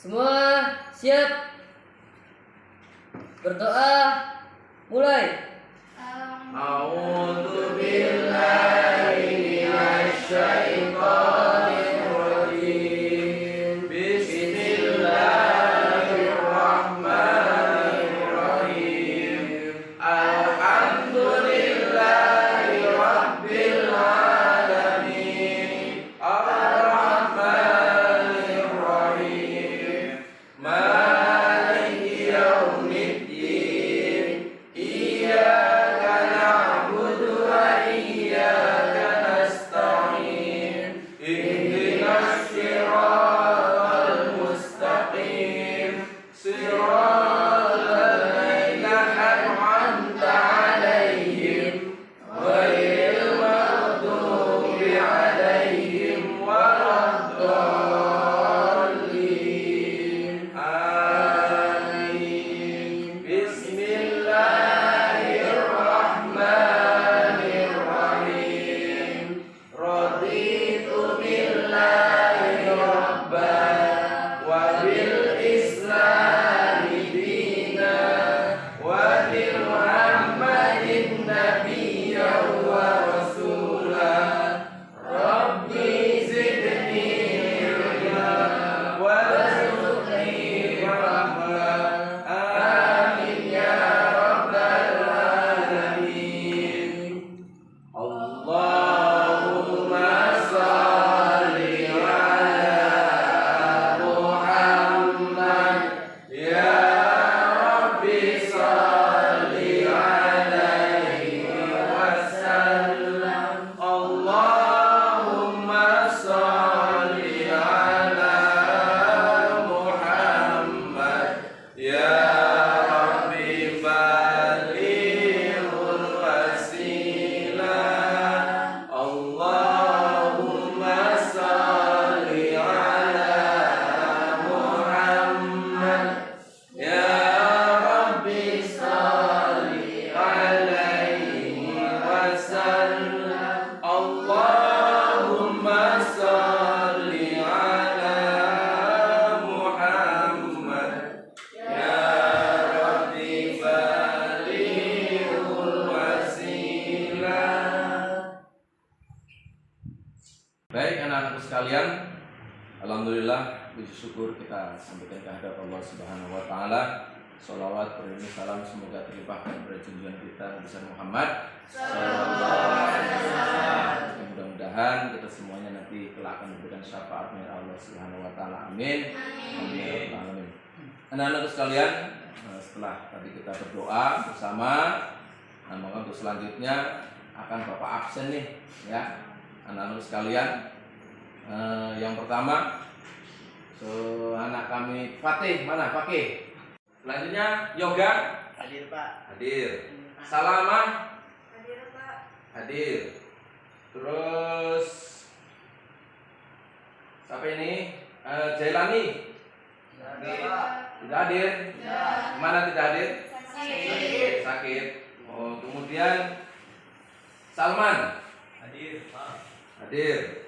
Semua siap? Berdoa, mulai. A'udzu billahi minasy syaithanir rajim. Bismillahirrahmanirrahim. Alhamdulillahi rabbil alamin. Ar-rahmanir rahim. Maliki yaumiddin. Iyyaka na'budu wa iyyaka nasta'in. Ihdinas siratal mustaqim. Siratal ladzina an'amta 'alaihim ghairil maghdubi 'alaihim waladdallin. Amin. Bismillahirrahmanirrahim. Raditu billahi rabban wa bil islami dina wa bi Muhammadin nabiyyan wa rasula. Rabbi zidni ilma warzuqni rahmah. Amin ya rabbal alamin. Allahumma shalli ala Muhammad. Ya Rabbi shalli alaihi wasallam. Allahumma shalli ala Muhammad. Ya Rabbi balighul wasilah. Allahumma shalli ala Muhammad. Ya Rabbi shalli alaihi wasallam. Allahumma shalli ala Muhammad. Ya Rabbi balighul wasilah. Baik anak-anakku sekalian, alhamdulillah puji syukur kita sampaikan kehadirat Allah Subhanahu wa taala. Shalawat beriring salam semoga terlimpahkan pada junjungan kita Nabi Muhammad sallallahu alaihi wasallam. Mudah-mudahan kita semuanya nanti kelak akan memberikan syafaat dari Allah Subhanahu wa taala. Amin. Amin. Amin. Anak-anakku sekalian, setelah tadi kita berdoa bersama, maka untuk selanjutnya akan Bapak absen nih, ya. Anak-anak sekalian, yang pertama, anak kami Fatih, mana Fakih? Selanjutnya Yoga, Hadir Pak. hadir. Salamah, Hadir Pak. hadir. Terus siapa ini? Jailani, Hadir Pak. tidak hadir. Ya. Mana tidak hadir? Sakit. Sakit. Oh, kemudian Salman, Hadir Pak. hadir.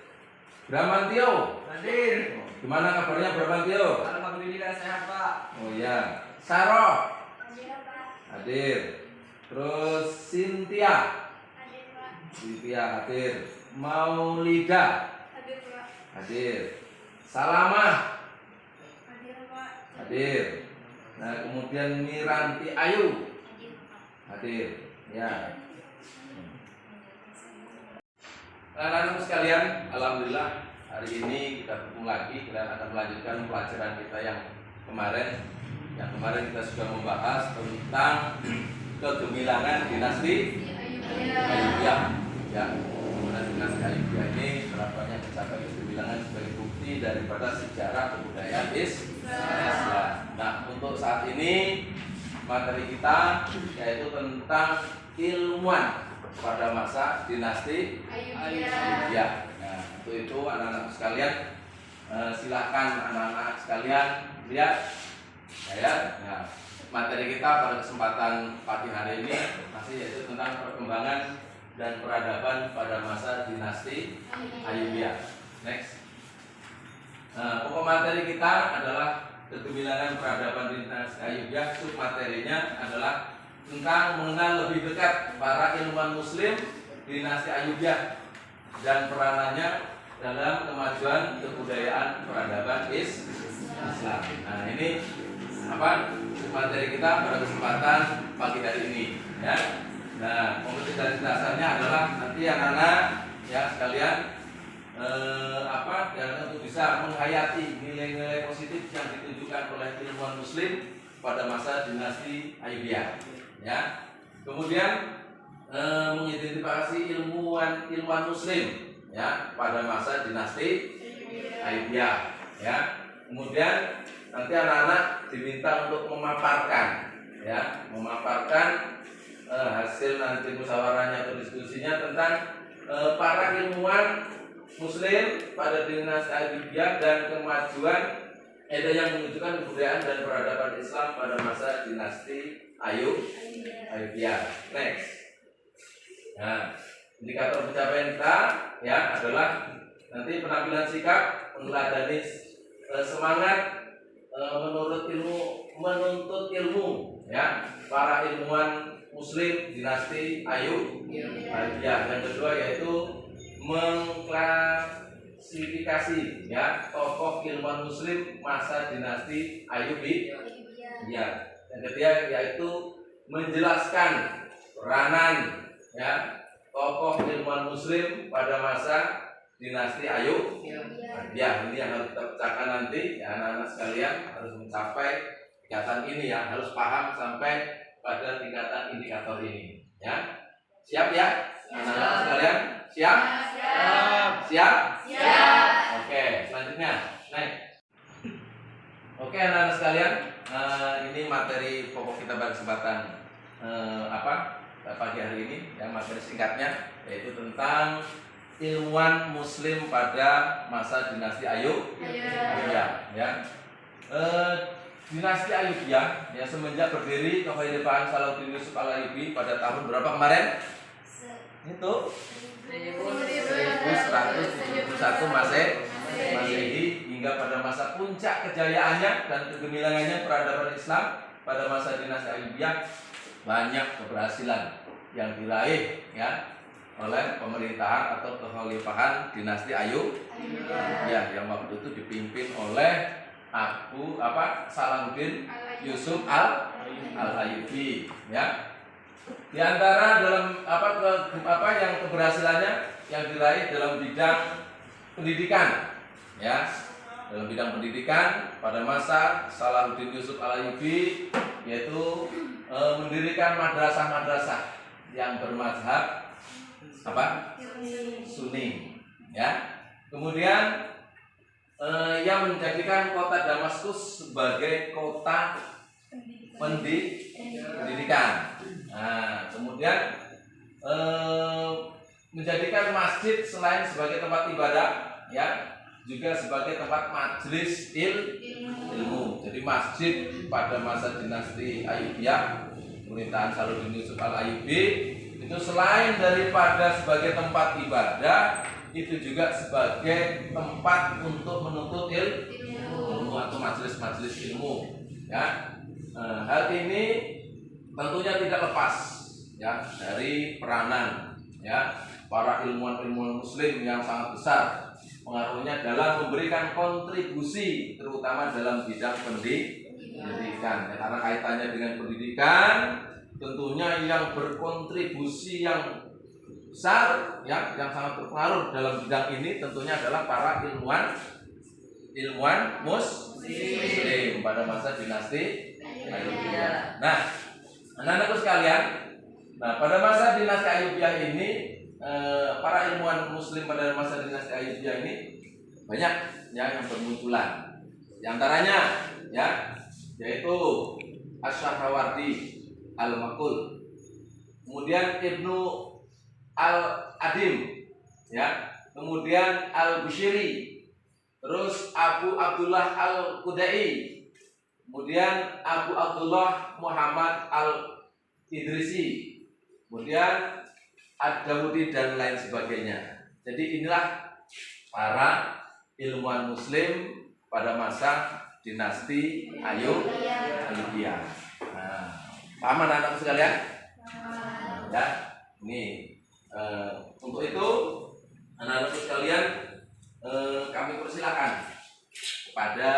Bramantio, Hadir. oh, gimana kabarnya Bramantio? Alhamdulillah sehat Pak. Oh ya. Saroh, Hadir Pak. hadir. Terus Cynthia, Hadir Pak. Cynthia hadir. Maulida, Hadir Pak. hadir. Salamah, Hadir Pak. hadir. Nah, kemudian Miranti Ayu, Hadir Pak. hadir. Ya. Anak-anak sekalian, alhamdulillah hari ini kita bertemu lagi. Kita akan melanjutkan pelajaran kita yang kemarin. Yang kemarin kita sudah membahas tentang kegemilangan dinasti Ayyubiyah. Ya, kemudian dinasti Ayyubiyah ini terapanya mencapai kegemilangan sebagai bukti daripada sejarah kebudayaan Islam. Nah, untuk saat ini materi kita yaitu tentang ilmuwan pada masa dinasti Ayyubiyah. Nah, untuk itu anak-anak sekalian, silakan anak-anak sekalian lihat, ya. Nah, materi kita pada kesempatan pagi hari ini masih yaitu tentang perkembangan dan peradaban pada masa dinasti Ayyubiyah. Next. Pokok materi kita adalah kegemilangan peradaban dinasti Ayyubiyah, submaterinya adalah tentang mengenal lebih dekat para ilmuwan muslim dinasti Ayyubiyah dan peranannya dalam kemajuan kebudayaan peradaban Islam. Nah, ini materi kita pada kesempatan pagi hari ini, ya. Nah, kompetensi dari dasarnya adalah nanti anak-anak ya sekalian dan untuk bisa menghayati nilai-nilai positif yang ditunjukkan oleh ilmuwan muslim pada masa dinasti Ayyubiyah, ya. Kemudian mengidentifikasi ilmuwan muslim ya pada masa dinasti Ayyubiyah, ya. Kemudian nanti anak-anak diminta untuk memaparkan hasil nanti musyawarahnya atau diskusinya tentang para ilmuwan muslim pada dinasti Ayyubiyah dan kemajuan yang menunjukkan kebudayaan dan peradaban Islam pada masa dinasti Ayyubiyah. Next. Nah, indikator pencapaian kita ya adalah nanti penampilan sikap meneladani semangat menuntut ilmu ya para ilmuwan muslim dinasti Ayyubiyah. Yang kedua yaitu mengklasifikasi ya tokoh ilmuwan muslim masa dinasti Ayyubiyah. Yang ketiga yaitu menjelaskan peranan ya tokoh ilmuwan muslim pada masa dinasti Ayyubiyah. Ini yang harus kita pecahkan nanti ya anak-anak sekalian, harus mencapai tingkatan ini ya, harus paham sampai pada tingkatan indikator ini ya. Siap ya anak-anak sekalian? Siap? Siap. Oke, selanjutnya naik. Oke anak-anak sekalian, ini materi pokok kita pada kesempatan pagi hari ini yang materi singkatnya yaitu tentang ilmuwan muslim pada masa dinasti Ayyubiyah ya. Dinasti Ayyubiyah ya semenjak berdiri kekhalifahan Salahuddin Yusuf al-Ayyubi pada tahun berapa kemarin? Itu 1171 Masehi hingga pada masa puncak kejayaannya dan kegemilangannya peradaban Islam pada masa dinasti Ayyubiyah, banyak keberhasilan yang diraih ya oleh pemerintahan atau kekhalifahan dinasti Ayyubiyah yang waktu itu dipimpin oleh Salahuddin Yusuf al-Ayyubi ya. Di antara dalam yang keberhasilannya yang diraih dalam bidang pendidikan ya. Dalam bidang pendidikan pada masa Salahuddin Yusuf al-Ayyubi yaitu mendirikan madrasah-madrasah yang bermazhab Sunni ya. Kemudian yang menjadikan kota Damaskus sebagai kota pendidikan. Nah, kemudian menjadikan masjid selain sebagai tempat ibadah ya, juga sebagai tempat majelis ilmu. Jadi masjid pada masa dinasti Ayyubiyah pemerintahan Salahuddin Yusuf al-Ayyubi itu selain daripada sebagai tempat ibadah, itu juga sebagai tempat untuk menuntut ilmu atau majelis-majelis ilmu ya. Hal ini tentunya tidak lepas ya dari peranan ya para ilmuwan muslim yang sangat besar pengaruhnya dalam memberikan kontribusi terutama dalam bidang pendidikan ya, karena kaitannya dengan pendidikan tentunya yang berkontribusi yang besar ya, yang sangat berpengaruh dalam bidang ini tentunya adalah para ilmuwan muslim pada masa dinasti Ayyubiyah. Nah, anak-anakku sekalian, pada masa dinasti Ayyubiyah ini para ilmuwan muslim pada masa dinasti Ayyubiyah ini banyak ya, yang bermunculan. Di antaranya ya yaitu Asy-Syahrawardi Al-Maqul, kemudian Ibnu Al-Adim ya, kemudian Al-Bushiri, terus Abu Abdullah Al-Qudai, kemudian Abu Abdullah Muhammad Al-Idrisi, kemudian Ad-Dawudi dan lain sebagainya. Jadi inilah para ilmuwan muslim pada masa dinasti Ayyubiyah. Nah, paham anak-anak sekalian? Ya, ini untuk itu anak-anak sekalian kami persilakan kepada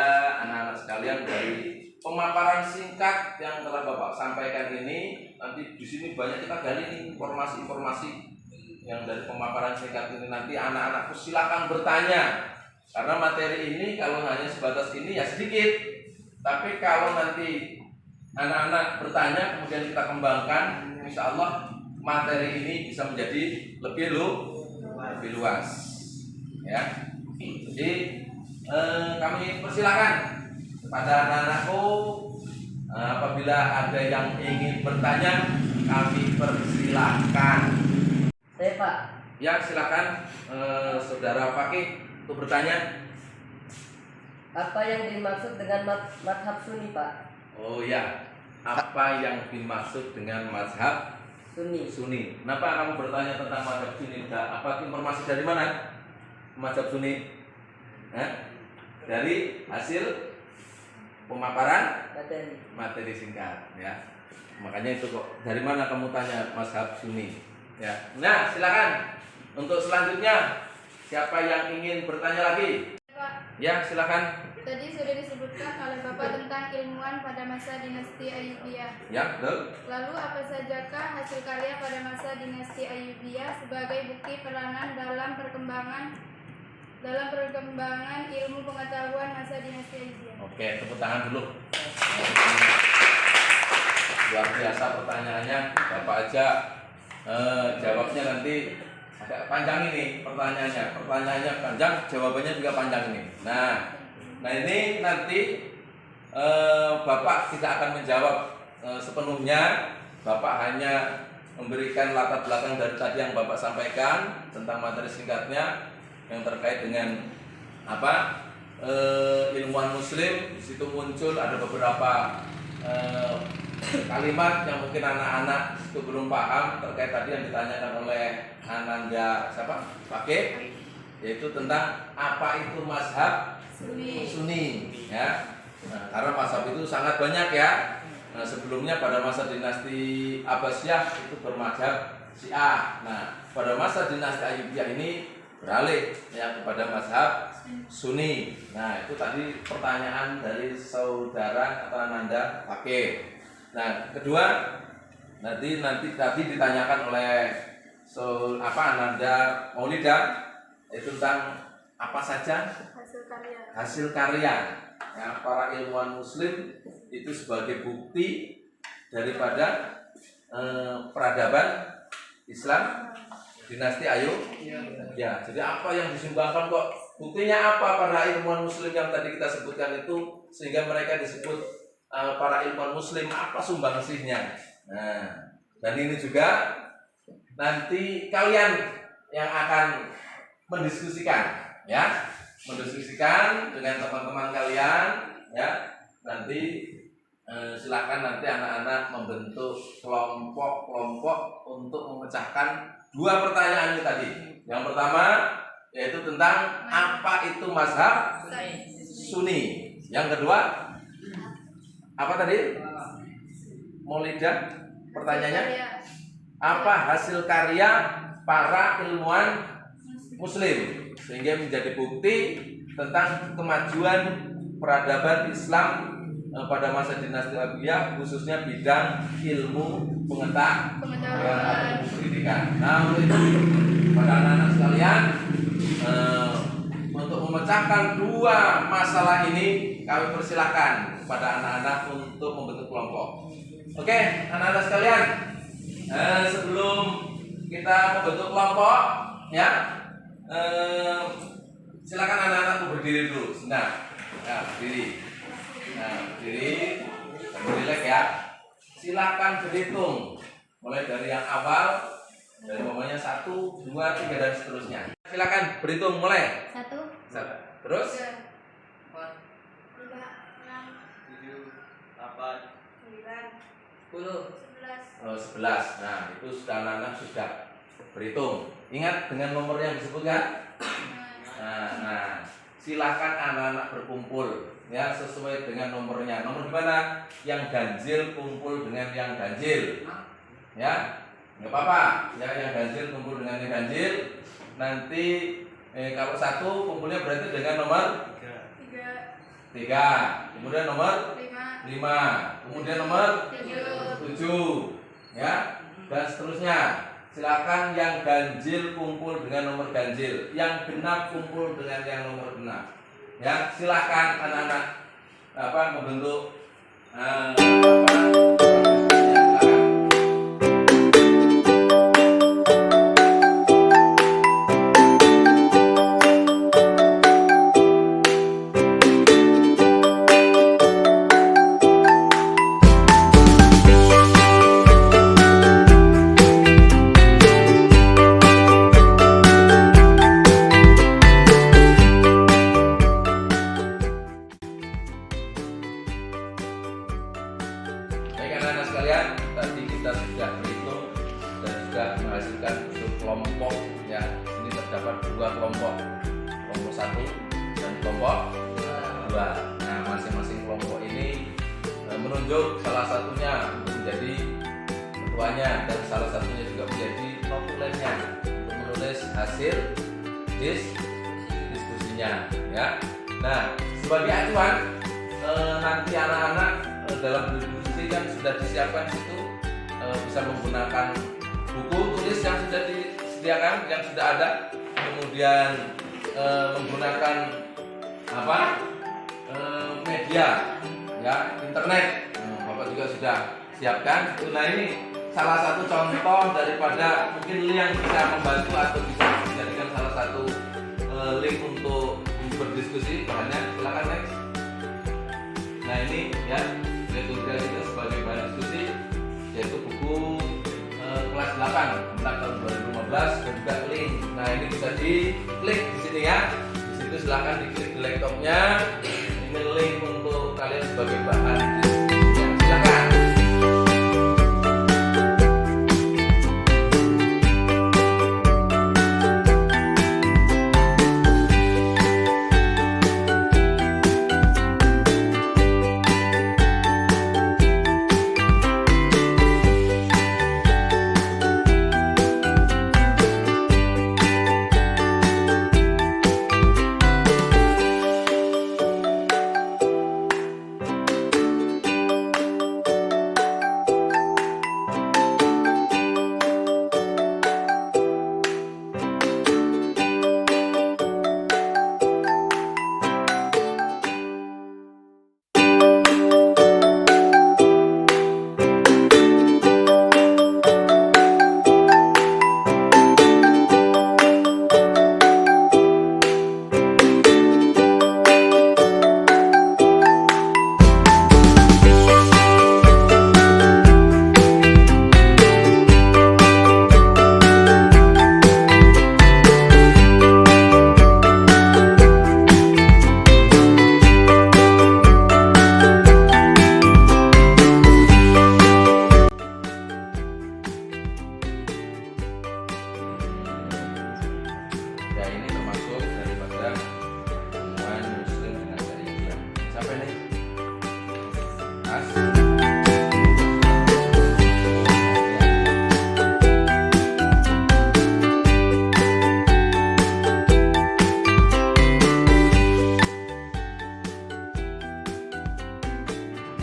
anak-anak sekalian dari pemaparan singkat yang telah Bapak sampaikan ini. Nanti di sini banyak kita gali nih informasi-informasi yang dari pemaparan singkat ini. Nanti anak-anak silakan bertanya, karena materi ini kalau hanya sebatas ini ya sedikit. Tapi kalau nanti anak-anak bertanya kemudian kita kembangkan, insya Allah materi ini bisa menjadi lebih luas. Ya, jadi kami persilakan kepada anak-anakku, apabila ada yang ingin bertanya, kami persilakan. Saya Pak. Ya, silakan Saudara Fakih untuk bertanya. Apa yang dimaksud dengan madhab Sunni Pak? Oh ya, apa yang dimaksud dengan mazhab Sunni. Sunni? Kenapa kamu bertanya tentang mazhab Sunni? Apa informasi dari mana? Mazhab Sunni? Dari hasil pemaparan materi singkat, ya. Makanya itu kok. Dari mana kamu tanya mazhab Sunni? Ya. Nah, silakan. Untuk selanjutnya, siapa yang ingin bertanya lagi? Pak, Ya, silakan. tadi sudah disebutkan oleh Bapak tentang ilmuwan pada masa dinasti Ayyubiyah. Ya, betul. Lalu apa sajakah hasil karya pada masa dinasti Ayyubiyah sebagai bukti peranan dalam perkembangan ilmu pengetahuan masa dinasti Ayyubiyah? Oke, tepuk tangan dulu. Luar biasa pertanyaannya, Bapak aja jawabnya nanti agak panjang ini pertanyaannya. Pertanyaannya panjang, jawabannya juga panjang ini. Nah ini nanti Bapak tidak akan menjawab sepenuhnya. Bapak hanya memberikan latar belakang dari tadi yang Bapak sampaikan tentang materi singkatnya yang terkait dengan apa ilmuwan Muslim. Di situ muncul ada beberapa kalimat yang mungkin anak-anak itu belum paham terkait tadi yang ditanyakan oleh Ananda Fakih, yaitu tentang apa itu mazhab Sunni, ya. Nah, karena mazhab itu sangat banyak ya. Nah, sebelumnya pada masa dinasti Abbasiyah itu bermazhab Syiah. Nah, pada masa dinasti Ayyubiyah ini beralih ya kepada mazhab Sunni. Nah, itu tadi pertanyaan dari saudara atau Ananda Fakih. Nah, kedua nanti tadi ditanyakan oleh Ananda Maulida itu tentang apa saja hasil karya ya, para ilmuwan Muslim itu sebagai bukti daripada peradaban Islam dinasti Ayyubiyah. Ya, jadi apa yang disumbangkan kok? Buktinya apa para ilmuwan Muslim yang tadi kita sebutkan itu sehingga mereka disebut para ilmuwan Muslim, apa sumbangsihnya? Nah, dan ini juga nanti kalian yang akan mendiskusikan, ya, mendiskusikan dengan teman-teman kalian, ya. Nanti silakan nanti anak-anak membentuk kelompok-kelompok untuk memecahkan dua pertanyaan ini tadi. Yang pertama yaitu tentang apa itu mazhab Sunni. Yang kedua apa tadi? Maulida pertanyaannya apa hasil karya para ilmuwan Muslim sehingga menjadi bukti tentang kemajuan peradaban Islam pada masa dinasti Ayyubiyah, khususnya bidang ilmu pengetahuan pendidikan. Nah, untuk itu pada anak-anak sekalian, untuk memecahkan dua masalah ini kami persilahkan kepada anak-anak untuk membentuk kelompok. Oke, anak-anak sekalian, sebelum kita membentuk kelompok, ya, silakan anak-anak berdiri dulu. Nah, berdiri. Nah, berdiri, relax ya. Silakan berhitung mulai dari yang awal, dari momennya 1, 2, 3 dan seterusnya. Silakan berhitung mulai. 1, Terus 4, 5, 6, 7, 8, 9, 10. 11. 11. Nah, itu sudah anak-anak sudah berhitung. Ingat dengan nomor yang disebutkan. Nah, silakan anak-anak berkumpul ya sesuai dengan nomornya. Nomor gimana? Yang ganjil kumpul dengan yang ganjil. Ya, nggak apa-apa. Ya, yang ganjil kumpul dengan yang ganjil. Nanti kalau 1 kumpulnya berarti dengan nomor 3. Kemudian nomor 5. Kemudian nomor 7. Ya, dan seterusnya. Silakan yang ganjil kumpul dengan nomor ganjil, yang genap kumpul dengan yang nomor genap. Ya, silakan anak-anak membentuk sekalian. Tadi kita sudah berhitung dan sudah menghasilkan bentuk kelompok. Ya, ini terdapat 2 kelompok, kelompok 1 dan kelompok 2. Nah, masing-masing kelompok ini menunjuk salah satunya untuk menjadi ketuanya dan salah satunya juga menjadi notulennya untuk menulis hasil diskusinya. Ya, nah sebagai acuan nanti anak-anak dalam diskusi kan sudah disiapkan situ, bisa menggunakan buku tulis yang sudah disediakan, yang sudah ada, kemudian menggunakan media, ya, internet. Bapak juga sudah siapkan. Nah, ini salah satu contoh daripada mungkin yang bisa membantu atau bisa dijadikan salah satu link untuk berdiskusi bahannya. Silakan next. Nah, ini ya, yaitu kita sebagai bahan diskusi, yaitu buku kelas 8 tentang tahun 2015 dan juga link. Nah, ini bisa diklik di sini ya. Di situ silakan diklik di laptopnya. Ini link untuk kalian sebagai bahan diskusi. Silakan.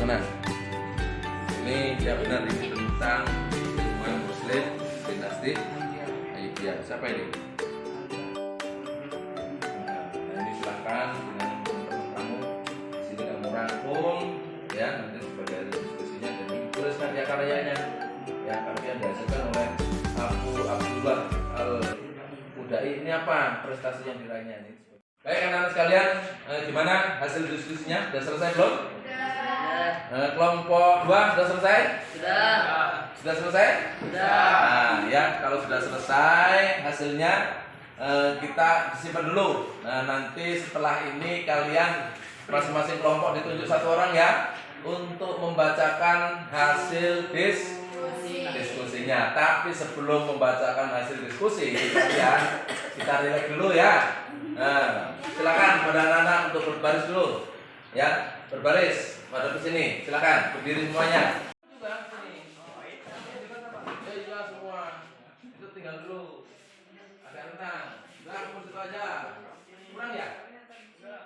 Mana? Ini ya benar, ini tentang ilmuwan Muslim dinasti Ayyubiyah. Siapa ini? Nah, ini silakan dengan teman-teman kamu sini kamu rangkum ya, nanti sebagai diskusinya dan tulis karya-karyanya ya, karya yang dihasilkan oleh Abu Abdullah Al-Udai. Ini apa prestasi yang diraihnya ini? Baik anak-anak sekalian, gimana hasil diskusinya? Sudah selesai belum? Kelompok 2 sudah selesai? Sudah selesai? Nah, ya, kalau sudah selesai hasilnya kita simpan dulu. Nah, nanti setelah ini kalian masing-masing kelompok ditunjuk 1 orang ya untuk membacakan hasil diskusinya. Tapi sebelum membacakan hasil diskusi kalian, kita relax dulu ya. Nah, silakan pada anak-anak untuk berbaris dulu. Ya, berbaris pada ke sini. Silakan berdiri semuanya. Juga sini. Ya juga semua. Itu tinggal dulu. Agak rentang. Udah fokus itu aja. Kurang ya?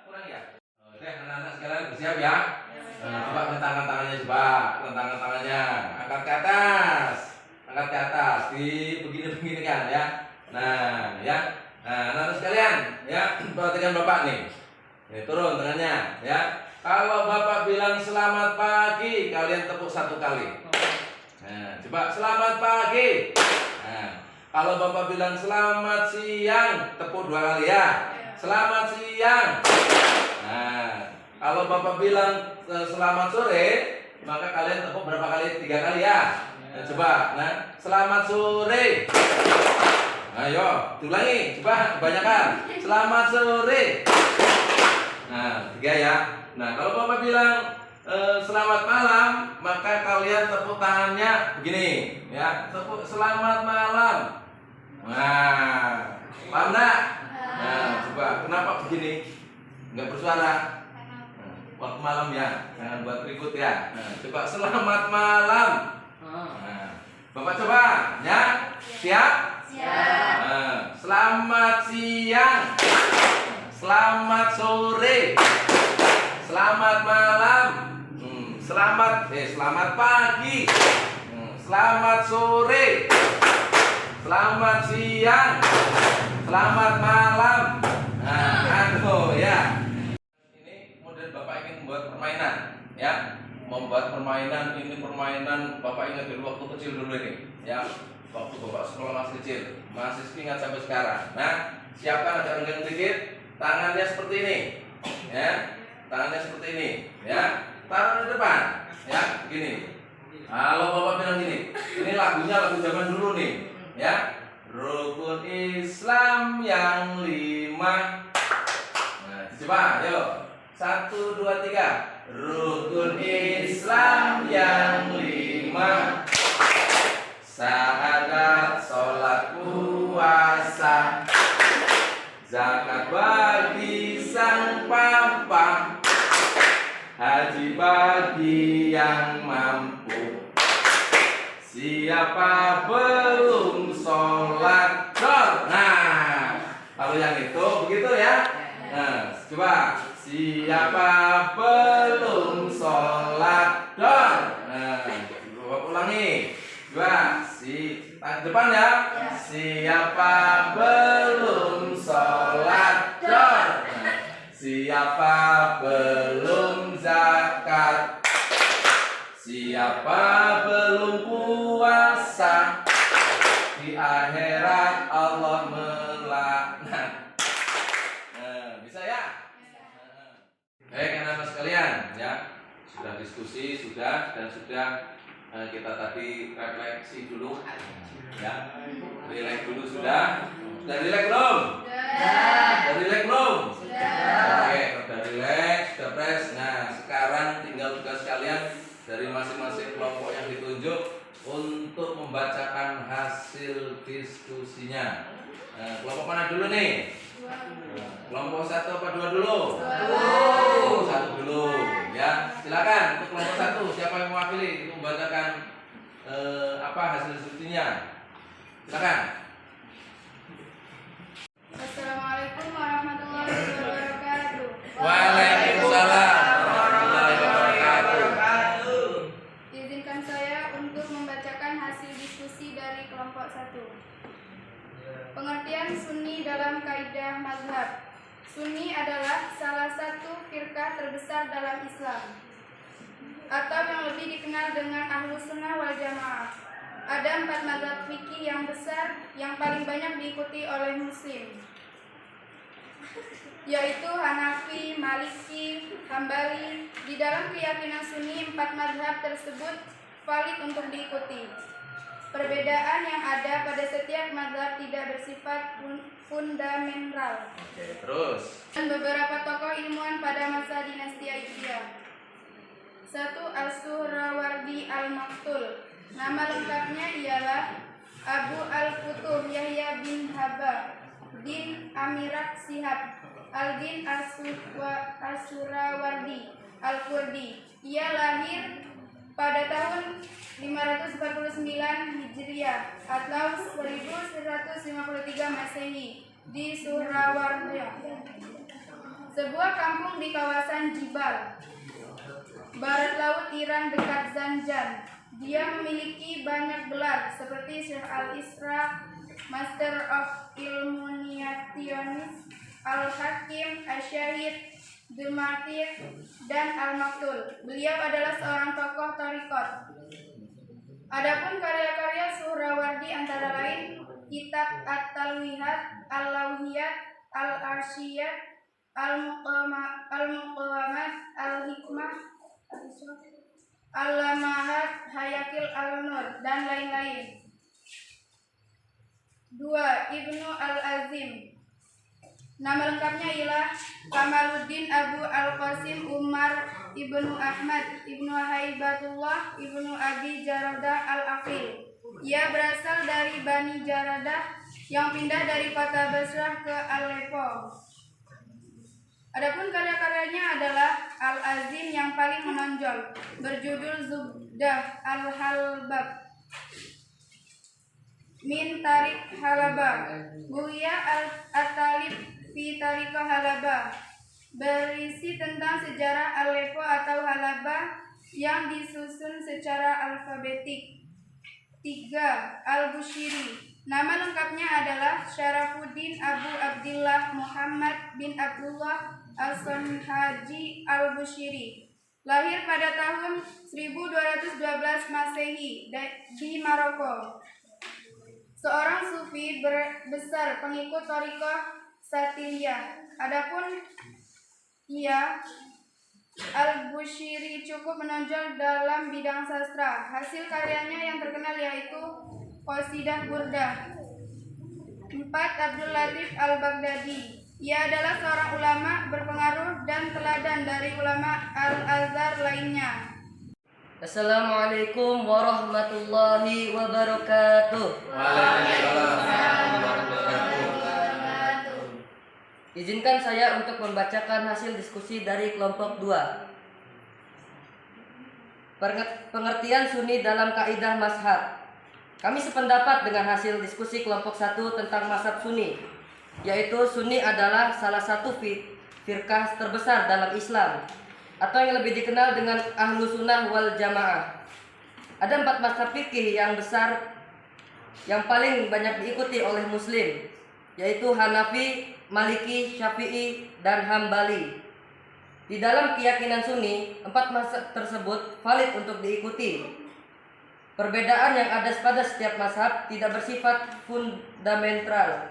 Kurang ya? Oke, anak-anak sekalian bersiap ya. Coba rentangkan tangannya, coba rentangkan tangannya. Angkat ke atas. Angkat ke atas. Begini kan ya. Nah, ya. Nah, anak-anak sekalian, ya, perhatikan Bapak nih. Nih, turun tangannya, ya. Kalau Bapak bilang selamat pagi, kalian tepuk 1 kali. Nah, coba selamat pagi. Nah, kalau Bapak bilang selamat siang, tepuk 2 kali ya. Selamat siang. Nah, kalau Bapak bilang selamat sore, maka kalian tepuk berapa kali? 3 kali ya. Nah, coba, nah, selamat sore. Ayo, diulangi, coba kebanyakan. Selamat sore. Nah, 3 ya. Nah, kalau Bapak bilang selamat malam, maka kalian tepuk tangannya begini, ya. Tepuk selamat malam. Nah, paham enggak? Nah, coba kenapa begini? Enggak bersuara. Nah, waktu malam ya, jangan buat ribut ya. Nah, coba selamat malam. Nah, Bapak coba, ya. Siap? Nah, selamat siang. Selamat sore. Selamat malam. Selamat pagi. Selamat sore. Selamat siang. Selamat malam. Nah, ya. Ini kemudian Bapak ingin membuat permainan, ya. Membuat permainan, ini permainan Bapak ingat dulu waktu kecil dulu ini, ya. Waktu Bapak sekolah masih kecil, masih ingat sampai sekarang. Nah, siapkan agak renggang sedikit, tangannya seperti ini, ya. Tangannya seperti ini, ya. Taruh di depan, ya, begini. Kalau Bapak bilang gini, ini lagunya lagu zaman dulu nih, ya. Rukun Islam yang 5. Nah, coba, yuk. 1, 2, 3. Rukun Islam yang 5. Syahadat, sholat, puasa, zakat bagi sang papa, haji bagi yang mampu. Siapa belum sholat dor. Nah, kalau yang itu begitu ya. Nah, coba siapa belum sholat dor. Nah, coba ulangi. Coba depan ya. Siapa belum sholat dor. Siapa belum zakat. Siapa belum puasa. Di akhirat Allah melaknat. Nah, bisa ya? Baik anak-anak sekalian, ya. Sudah diskusi, sudah kita tadi refleksi dulu, ya. Relax dulu sudah. Sudah relax belum? Sudah relax belum? Oke, sudah relax, sudah fresh. Nah, sekarang tinggal tugas kalian dari masing-masing kelompok yang ditunjuk untuk membacakan hasil diskusinya. Nah, kelompok mana dulu nih? Kelompok 1 apa 2 dulu? 1 dulu, ya. Silakan untuk kelompok 1, siapa yang mewakili untuk membacakan hasil diskusinya? Silakan. Assalamualaikum warahmatullahi wabarakatuh. Waalaikumsalam warahmatullahi wabarakatuh. Izinkan saya untuk membacakan hasil diskusi dari kelompok 1. Pengertian Sunni dalam kaidah mazhab. Sunni adalah salah satu firqah terbesar dalam Islam, atau yang lebih dikenal dengan Ahlus Sunnah wal Jamaah. Ada 4 mazhab fikih yang besar yang paling banyak diikuti oleh Muslim, yaitu Hanafi, Maliki, Hambali. Di dalam keyakinan Sunni, 4 mazhab tersebut valid untuk diikuti. Perbedaan yang ada pada setiap mazhab tidak bersifat fundamental. Oke, terus. Dan beberapa tokoh ilmuwan pada masa dinasti Ayyubiyah. 1. As-Suhrawardi Al-Maktul. Nama lengkapnya ialah Abu Al-Futuh Yahya bin Haba bin Amirat Sihab Al-Din As-Surawardi. Al-Qurdi. Ia lahir pada tahun 549 Hijriah atau 1153 Masehi di Surawardia, sebuah kampung di kawasan Jibal, barat laut Iran dekat Zanjan. Dia memiliki banyak gelar seperti Syekh Al-Isra, Master of Ilmuniationis, Al-Hakim, Asyahid, The Martyr, dan Al-Maktul. Beliau adalah seorang tokoh tarikot. Adapun karya-karya Suhrawardi antara lain kitab At-Talwihat, Al-Lawhiyat, Al-Arsyiyat, Al-Muqawamat, Al-Hikmah, Al-Lamahat, Hayakil Al-Nur, dan lain-lain. 2. Ibnu Al-Azim. Nama lengkapnya ialah Kamaluddin Abu Al-Qasim Umar Ibnu Ahmad Ibnu Haibatullah Ibnu Abi Jaradah Al-Aqil. Ia berasal dari Bani Jaradah yang pindah dari kota Basrah ke Aleppo. Adapun karya-karyanya adalah Al-Azim yang paling menonjol, berjudul Zubdah Al-Halbab Min Tarik Halaba, Buya At-Talib Fi Tarikah Halaba, berisi tentang sejarah Aleppo atau Halaba yang disusun secara alfabetik. 3. Al-Bushiri. Nama lengkapnya adalah Syarafuddin Abu Abdillah Muhammad bin Abdullah Al-Sonhaji Al-Bushiri. Lahir pada tahun 1212 Masehi di Maroko. Seorang sufi besar pengikut Thariqah Satiliyah. Adapun ia, Al-Bushiri, cukup menonjol dalam bidang sastra. Hasil karyanya yang terkenal yaitu Qasidah Burdah. 4. Abdul Latif Al-Baghdadi. Ia adalah seorang ulama berpengaruh dan teladan dari ulama Al-Azhar lainnya. Assalamualaikum warahmatullahi wabarakatuh. Waalaikumsalam warahmatullahi wabarakatuh. Izinkan saya untuk membacakan hasil diskusi dari kelompok 2. Pengertian Sunni dalam kaidah mazhab. Kami sependapat dengan hasil diskusi kelompok 1 tentang mazhab Sunni, yaitu Sunni adalah salah satu firqah terbesar dalam Islam, atau yang lebih dikenal dengan Ahlu Sunnah wal Jamaah. Ada 4 mazhab fikih yang besar yang paling banyak diikuti oleh Muslim, yaitu Hanafi, Maliki, Syafi'i, dan Hambali. Di dalam keyakinan Sunni, 4 mazhab tersebut valid untuk diikuti. Perbedaan yang ada pada setiap mazhab tidak bersifat fundamental.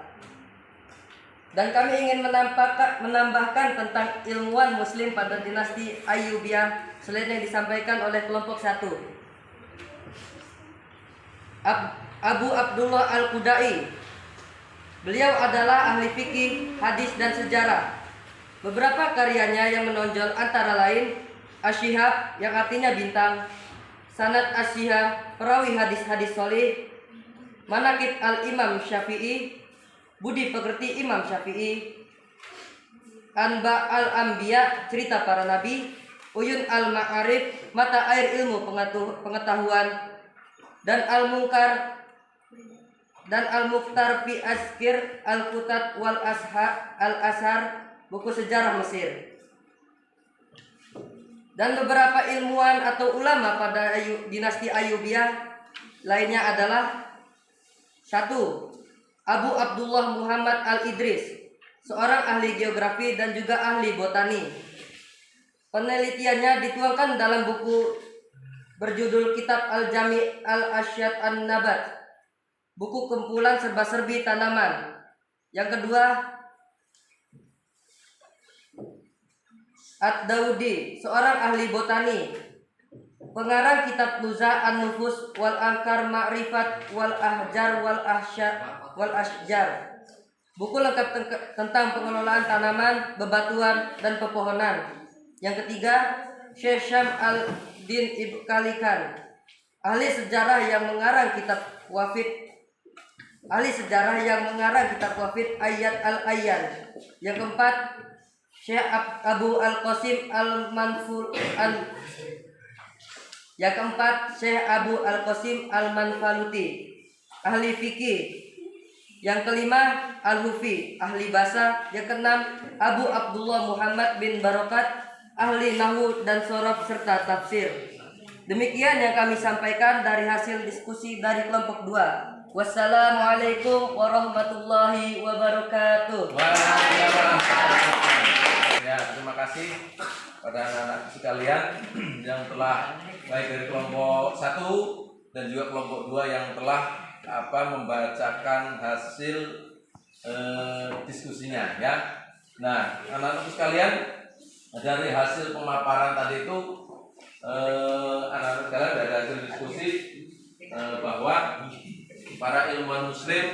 Dan kami ingin menambahkan tentang ilmuwan Muslim pada dinasti Ayyubiyah selain yang disampaikan oleh kelompok 1. Abu Abdullah Al-Qudai. Beliau adalah ahli fikih, hadis, dan sejarah. Beberapa karyanya yang menonjol antara lain Asyihab, yang artinya bintang, Sanad Asyihab, perawi hadis-hadis sholih, Manaqib Al-Imam Syafi'i, Budi Pekerti Imam Syafi'i, Anba Al-Anbiya, cerita para nabi, Uyun Al-Ma'arif, mata air ilmu pengetahuan, dan Al-Munkar dan Al-Mukhtar fi Azkir Al-Qutat wal Al-Ashar, buku sejarah Mesir. Dan beberapa ilmuwan atau ulama pada dinasti Ayyubiyah lainnya adalah 1. Abu Abdullah Muhammad Al-Idris, seorang ahli geografi dan juga ahli botani. Penelitiannya dituangkan dalam buku berjudul Kitab Al-Jami' Al-Asyad An-Nabat, buku kumpulan serba-serbi tanaman. Yang kedua, Ad-Daudi, seorang ahli botani, pengarang kitab Nuzha An-Nufus wal Angkar Ma'rifat wal Ahjar wal Ashjar, buku lengkap tentang pengelolaan tanaman, bebatuan, dan pepohonan. Yang ketiga, Syekh Syam Al-Din Ibkalikan, ahli sejarah yang mengarang kitab Wafid Ayat Al-Ayyan. Yang keempat, Syekh Abu Al-Qasim Al-Manfur Yang keempat, Syekh Abu Al-Qasim Al-Manfaluti, ahli fikih. Yang kelima, Al-Hufi, ahli bahasa. Yang keenam, Abu Abdullah Muhammad bin Barokat, ahli nahwu dan sorof serta tafsir. Demikian yang kami sampaikan dari hasil diskusi dari kelompok 2. Wassalamualaikum warahmatullahi wabarakatuh. Ya, terima kasih pada anak-anak sekalian yang telah baik dari kelompok 1 dan juga kelompok 2 yang telah membacakan hasil diskusinya ya. Nah, anak-anak sekalian, dari hasil pemaparan tadi itu anak-anak sekalian dari hasil diskusi bahwa para ilmuwan muslim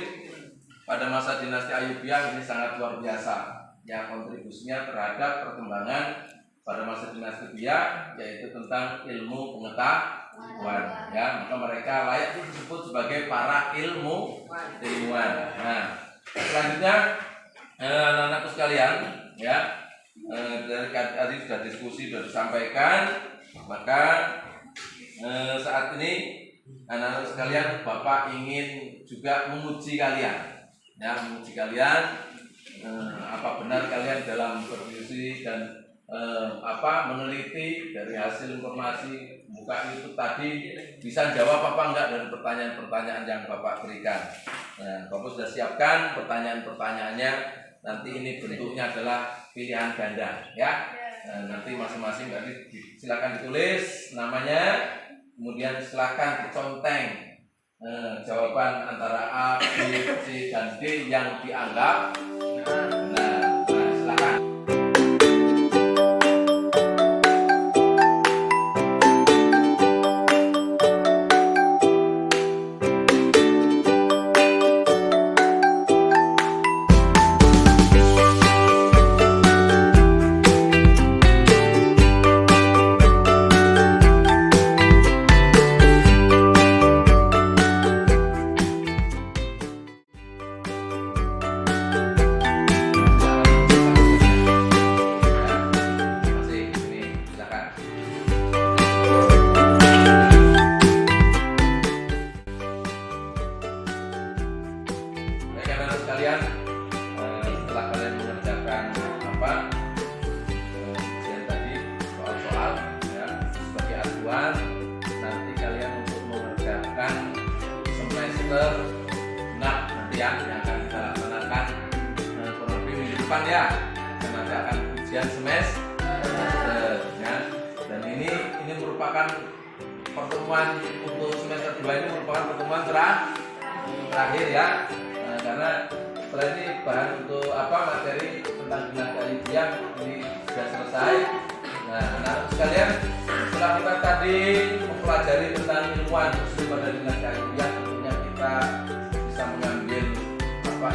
pada masa dinasti Ayyubiyah ini sangat luar biasa ya, kontribusinya terhadap perkembangan pada masa dinasti Ayyubiyah, yaitu tentang ilmu pengetahuan ya, maka mereka layak disebut sebagai para ilmuwan. Nah, selanjutnya anak-anakku sekalian ya, dari tadi sudah diskusi sudah disampaikan, maka saat ini anak-anak sekalian Bapak ingin juga menguji kalian ya, apa benar kalian dalam berdiskusi dan meneliti dari hasil informasi buka YouTube tadi, bisa jawab apa enggak dari pertanyaan-pertanyaan yang Bapak berikan. Nah, Bapak sudah siapkan pertanyaan-pertanyaannya. Nanti ini bentuknya adalah pilihan ganda ya. Nanti masing-masing silakan ditulis namanya, kemudian silakan diconteng jawaban antara A, B, C, dan D yang dianggap benar. Silakan. Setelah kalian mengerjakan ujian tadi, soal-soal ya, sebagai acuan, nanti kalian untuk mengerjakan semester genap nanti yang akan kita laksanakan kurang lebih minggu depan ya, dan nanti akan ujian semester ya. Dan ini merupakan pertemuan untuk semester 2 ini merupakan pertemuan terakhir ya. Karena setelah ini bahan untuk materi tentang dinasti Ayyubiyah ini sudah selesai. Nah, anak-anak sekalian, setelah kita tadi mempelajari tentang ilmuwan muslim pada dinasti Ayyubiyah, tentunya kita bisa mengambil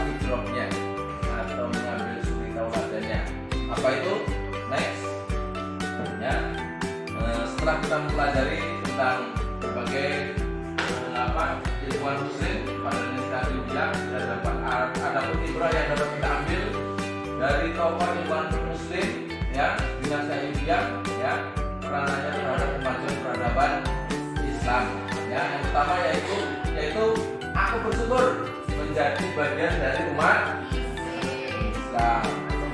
ibrahnya atau mengambil suri tauladannya. Apa itu? Next ya. Setelah kita mempelajari tentang berbagai ilmuwan muslim pada dinasti Ayyubiyah, dan dapat ada ibrah yang dapat kita ambil dari tokoh ilmuwan muslim ya, dinasti Ayyubiyah ya, peranannya terhadap kemajuan peradaban Islam ya. Yang pertama yaitu aku bersyukur menjadi bagian dari umat Islam,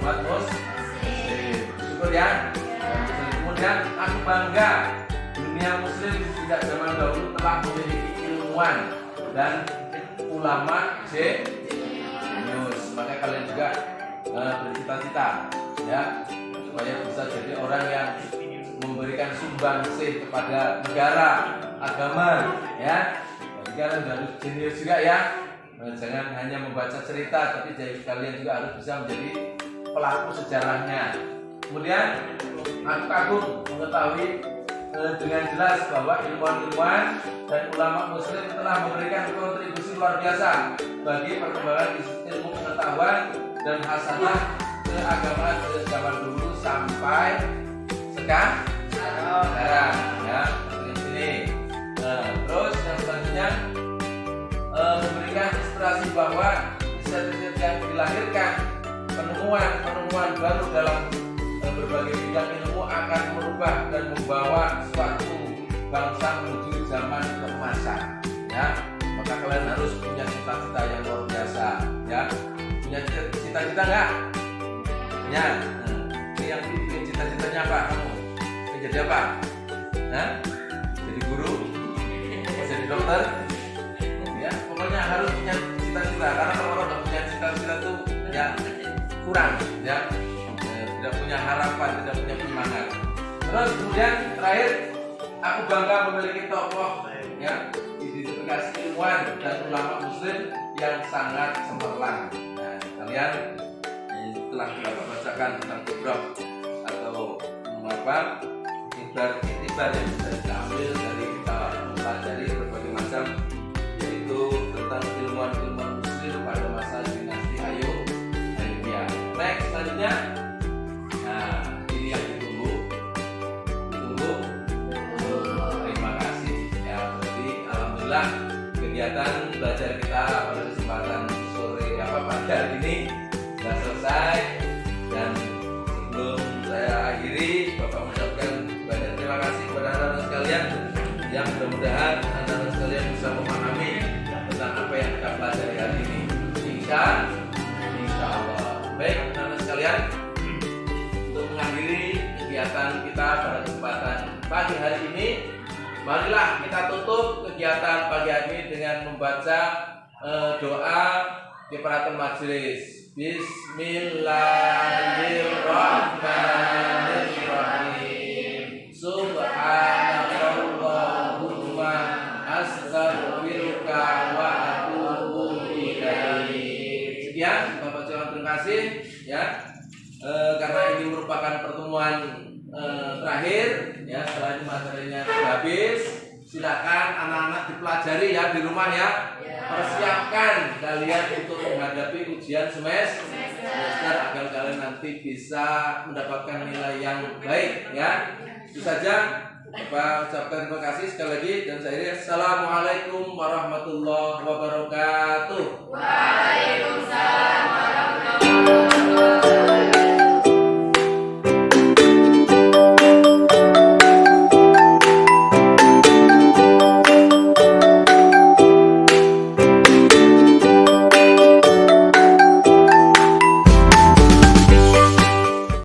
umat muslim, bersyukur ya. Kemudian aku bangga dunia muslim sejak zaman dahulu telah memiliki ilmuwan dan ulama jenius. Maka kalian juga bercita-cita ya, supaya bisa jadi orang yang memberikan sumbangsih kepada negara, agama ya. Jadi kalian harus jenius juga ya. Jangan hanya membaca cerita, tapi kalian juga harus bisa menjadi pelaku sejarahnya. Kemudian aku kagum mengetahui dengan jelas bahwa ilmuwan-ilmuwan dan ulama muslim telah memberikan kontribusi luar biasa bagi perkembangan ilmu pengetahuan dan hasanah keagamaan dari zaman dulu sampai sekarang ya, seperti ini. Terus yang selanjutnya memberikan inspirasi bahwa riset-riset yang dilahirkan, penemuan baru dalam berbagai bidang ilmu akan merubah dan membawa suatu bangsa menuju zaman keemasan. Ya, maka kalian harus punya cita-cita yang luar biasa. Ya, punya cita-cita nggak? Punya. Ini yang bikin cita-citanya apa kamu? Ingin jadi apa? Nah, jadi guru? Jadi dokter? Ya, pokoknya harus punya cita-cita. Karena kalau orang nggak punya cita-cita tuh ya kurang, ya, tidak punya harapan, tidak punya semangat. Terus kemudian terakhir, aku bangga memiliki tokoh ya identifikasi ilmuwan dan ulama muslim yang sangat cemerlang. Nah, kalian telah kita bacakan tentang kitab atau apa ikhtibar yang bisa kita ambil dari kita mempelajari berbagai macam, yaitu tentang ilmuwan muslim pada masa dinasti Ayub. Next selanjutnya, nah ini yang ditunggu. Terima kasih ya. Berarti alhamdulillah kegiatan belajar kita pada kesempatan sore pagi hari ini sudah selesai. Dan sebelum saya akhiri, Bapak mengucapkan banyak terima kasih kepada anak-anak sekalian, yang mudah-mudahan anak-anak sekalian bisa memahami tentang apa yang kita pelajari hari ini. Insya Allah. Baik, anak-anak sekalian, untuk mengakhiri kegiatan kita pada kesempatan pagi hari ini, marilah kita tutup kegiatan pagi hari ini dengan membaca doa kifaratul majelis. Bismillahirrahmanirrahim. Subhanallahumma astaghfiruka wa atubu ilaik. Sekian, Bapak Jawa, terima kasih ya. Karena ini merupakan pertemuan terakhir ya, setelah ini materinya sudah habis. Silakan anak-anak dipelajari ya di rumah ya. Persiapkan kalian untuk menghadapi ujian semester agar kalian nanti bisa mendapatkan nilai yang baik ya. Itu saja. Bapak ucapkan terima kasih sekali lagi dan saya akhiri. Assalamualaikum warahmatullahi wabarakatuh.